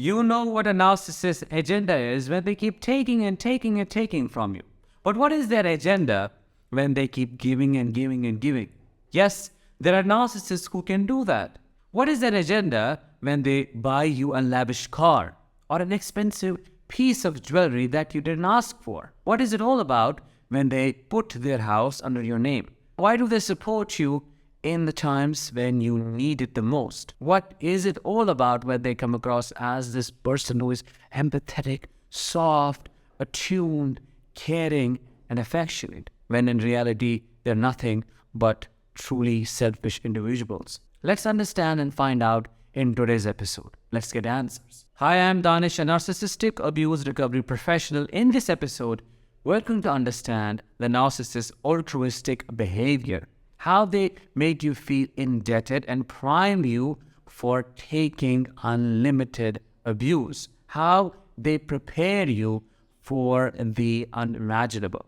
You know what a narcissist agenda is when they keep taking and taking and taking from you. But what is their agenda when they keep giving and giving and giving? Yes, there are narcissists who can do that. What is their agenda when they buy you a lavish car or an expensive piece of jewelry that you didn't ask for? What is it all about when they put their house under your name? Why do they support you in the times when you need it the most? What is it all about when they come across as this person who is empathetic, soft, attuned, caring, and affectionate, when in reality they're nothing but truly selfish individuals? Let's understand and find out in today's episode. Let's get answers. Hi, I'm Danish, a narcissistic abuse recovery professional. In this episode, we're going to understand the narcissist's altruistic behavior, how they make you feel indebted and prime you for taking unlimited abuse, how they prepare you for the unimaginable.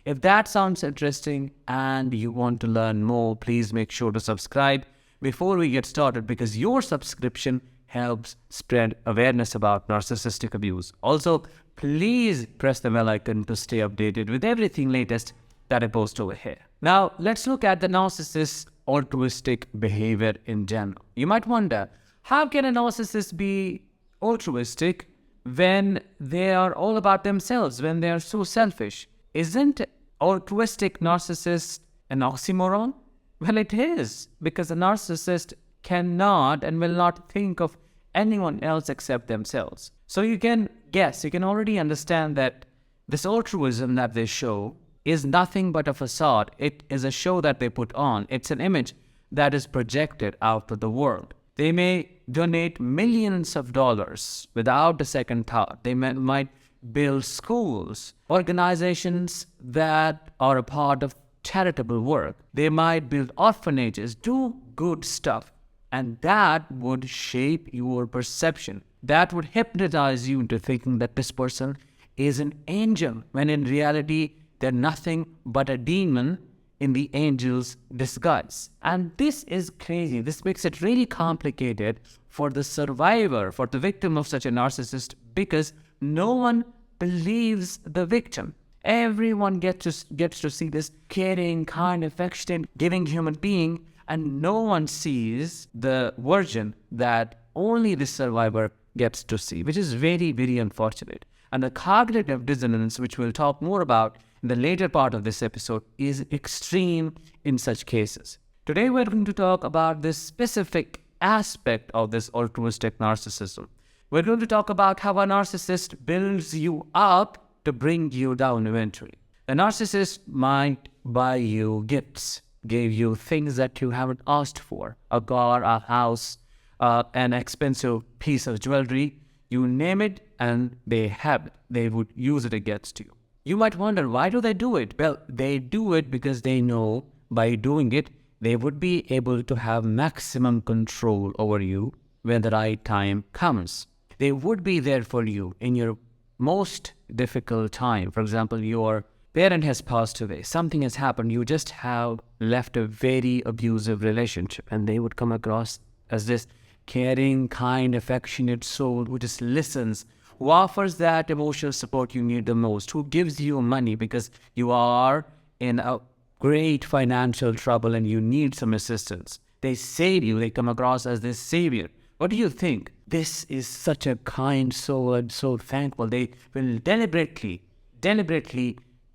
If that sounds interesting and you want to learn more, please make sure to subscribe before we get started, because your subscription helps spread awareness about narcissistic abuse. Also, please press the bell icon to stay updated with everything latest that I post over here. Now, let's look at the narcissist's altruistic behavior in general. You might wonder, how can a narcissist be altruistic when they are all about themselves, when they are so selfish? Isn't altruistic narcissist an oxymoron? Well, it is, because a narcissist cannot and will not think of anyone else except themselves. So you can guess, you can already understand that this altruism that they show is nothing but a facade. It is a show that they put on. It's an image that is projected out to the world. They may donate millions of dollars without a second thought. They might build schools, organizations that are a part of charitable work. They might build orphanages, do good stuff. And that would shape your perception. That would hypnotize you into thinking that this person is an angel, when in reality, they're nothing but a demon in the angel's disguise. And this is crazy. This makes it really complicated for the survivor, for the victim of such a narcissist, because no one believes the victim. Everyone gets to see this caring, kind, affectionate, giving human being, and no one sees the version that only the survivor gets to see, which is very, very unfortunate. And the cognitive dissonance, which we'll talk more about in the later part of this episode, is extreme in such cases. Today, we're going to talk about this specific aspect of this altruistic narcissism. We're going to talk about how a narcissist builds you up to bring you down eventually. A narcissist might buy you gifts, give you things that you haven't asked for, a car, a house, an expensive piece of jewelry, you name it, and they have it. They would use it against you. You might wonder, why do they do it? Well, they do it because they know by doing it, they would be able to have maximum control over you when the right time comes. They would be there for you in your most difficult time. For example, your parent has passed away, something has happened, you just have left a very abusive relationship, and they would come across as this caring, kind, affectionate soul who just listens, who offers that emotional support you need the most, who gives you money because you are in a great financial trouble and you need some assistance. They save you, they come across as this savior. What do you think? This is such a kind soul and so thankful. They will deliberately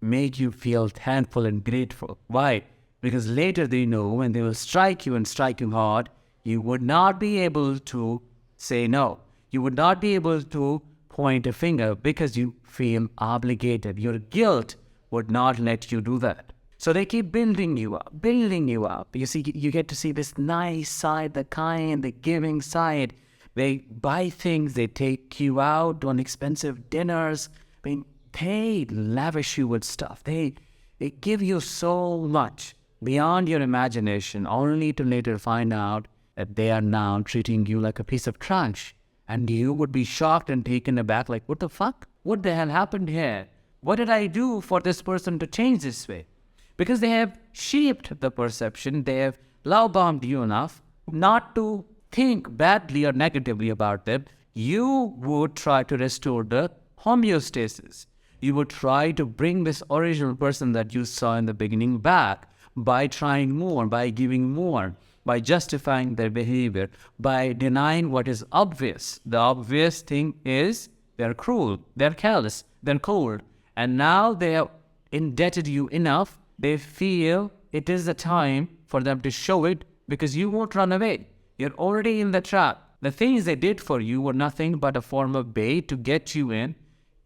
make you feel thankful and grateful. Why? Because later they know when they will strike you and strike you hard, you would not be able to say no. You would not be able to point a finger because you feel obligated. Your guilt would not let you do that. So they keep building you up. You see, you get to see this nice side, the kind, the giving side. They buy things, they take you out on expensive dinners. I mean, they lavish you with stuff. They give you so much beyond your imagination, only to later find out that they are now treating you like a piece of trash. And you would be shocked and taken aback, like, what the fuck? What the hell happened here? What did I do for this person to change this way? Because they have shaped the perception, they have love bombed you enough not to think badly or negatively about them. you would try to restore the homeostasis. You would try to bring this original person that you saw in the beginning back by trying more, by giving more, by justifying their behavior, by denying what is obvious. The obvious thing is they're cruel, they're callous, they're cold. And now they have indebted you enough, they feel it is the time for them to show it because you won't run away. You're already in the trap. The things they did for you were nothing but a form of bait to get you in.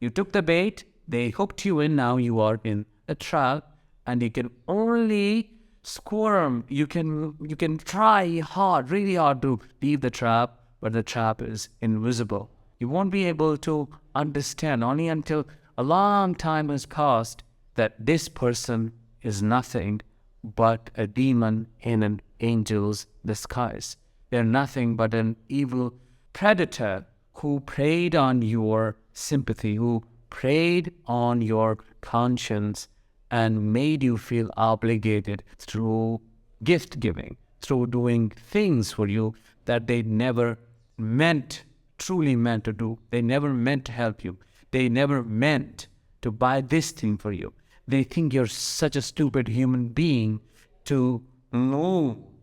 You took the bait, they hooked you in, now you are in a trap, and you can only squirm. You can try hard, really hard to leave the trap, but the trap is invisible. You won't be able to understand only until a long time has passed that this person is nothing but a demon in an angel's disguise. They're nothing but an evil predator who preyed on your sympathy, who preyed on your conscience and made you feel obligated through gift giving, through doing things for you that they never truly meant to do. They never meant to help you. They never meant to buy this thing for you. They think you're such a stupid human being to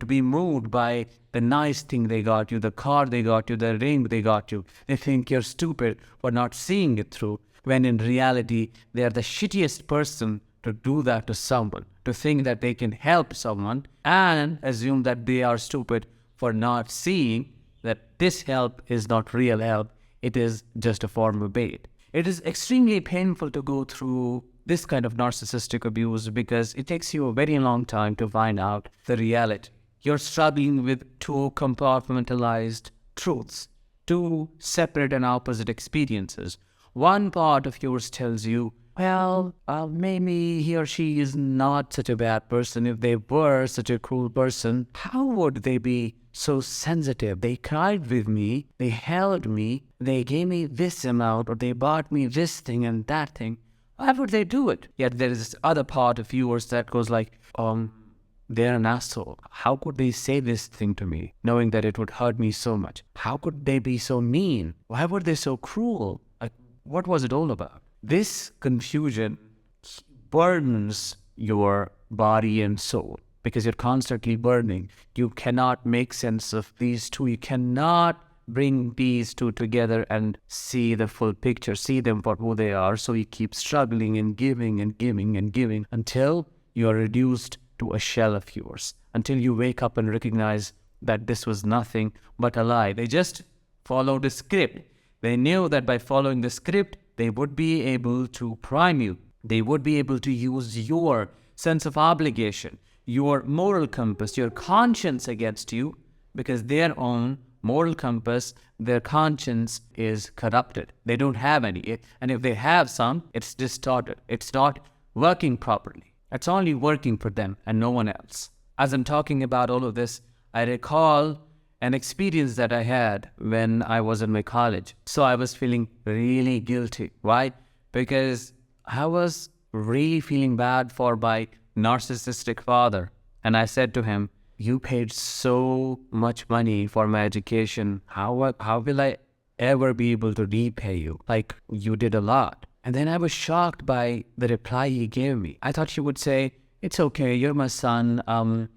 be moved by the nice thing they got you, the car they got you, the ring they got you. They think you're stupid for not seeing it through, when in reality, they are the shittiest person to do that to someone, to think that they can help someone and assume that they are stupid for not seeing that this help is not real help. It is just a form of bait. It is extremely painful to go through this kind of narcissistic abuse because it takes you a very long time to find out the reality. You're struggling with two compartmentalized truths, two separate and opposite experiences. One part of yours tells you, well, maybe he or she is not such a bad person. If they were such a cruel person, how would they be so sensitive? They cried with me, they held me, they gave me this amount, or they bought me this thing and that thing. Why would they do it? Yet there is this other part of yours that goes like, they're an asshole. How could they say this thing to me, knowing that it would hurt me so much? How could they be so mean? Why were they so cruel? Like, what was it all about? This confusion burdens your body and soul because you're constantly burning. You cannot make sense of these two. You cannot bring these two together and see the full picture, see them for who they are. So you keep struggling and giving and giving and giving until you are reduced to a shell of yours, until you wake up and recognize that this was nothing but a lie. They just followed a script. They knew that by following the script, they would be able to prime you. They would be able to use your sense of obligation, your moral compass, your conscience against you, because their own moral compass, their conscience is corrupted. They don't have any. And if they have some, it's distorted. It's not working properly. It's only working for them and no one else. As I'm talking about all of this, I recall an experience that I had when I was in my college. So I was feeling really guilty. Why? Because I was really feeling bad for my narcissistic father. And I said to him, you paid so much money for my education. How will I ever be able to repay you? Like, you did a lot. And then I was shocked by the reply he gave me. I thought he would say, it's okay, you're my son.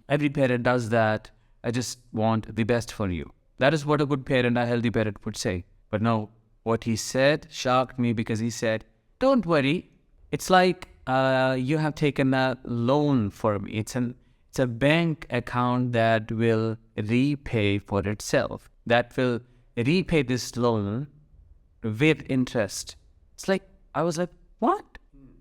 Every parent does that. I just want the best for you. That is what a good parent, a healthy parent would say. But no, what he said shocked me because he said, don't worry. It's like you have taken a loan for me. It's a bank account that will repay for itself. That will repay this loan with interest. It's like, I was like, what?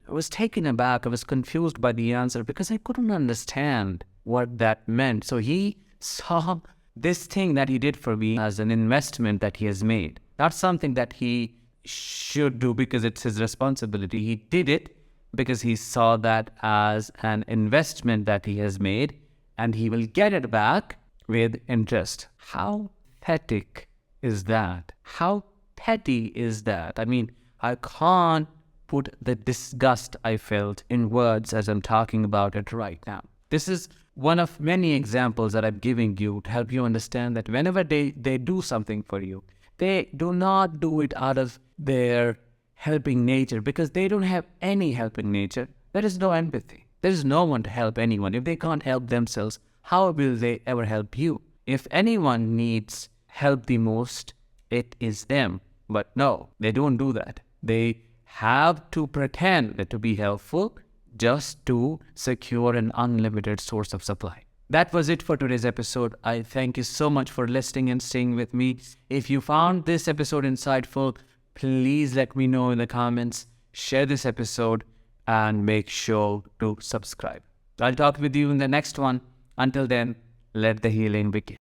I was taken aback. I was confused by the answer because I couldn't understand what that meant. So he saw this thing that he did for me as an investment that he has made. Not something that he should do because it's his responsibility. He did it because he saw that as an investment that he has made and he will get it back with interest. How pathetic is that? How petty is that? I mean, I can't put the disgust I felt in words as I'm talking about it right now. This is one of many examples that I'm giving you to help you understand that whenever they do something for you, They do not do it out of their helping nature because they don't have any helping nature. There is no empathy. There is no one to help anyone. If they can't help themselves, how will they ever help you? If anyone needs help the most, it is them. But no, they don't do that. They have to pretend to be helpful just to secure an unlimited source of supply. That was it for today's episode. I thank you so much for listening and staying with me. If you found this episode insightful, please let me know in the comments, share this episode, and make sure to subscribe. I'll talk with you in the next one. Until then, let the healing begin.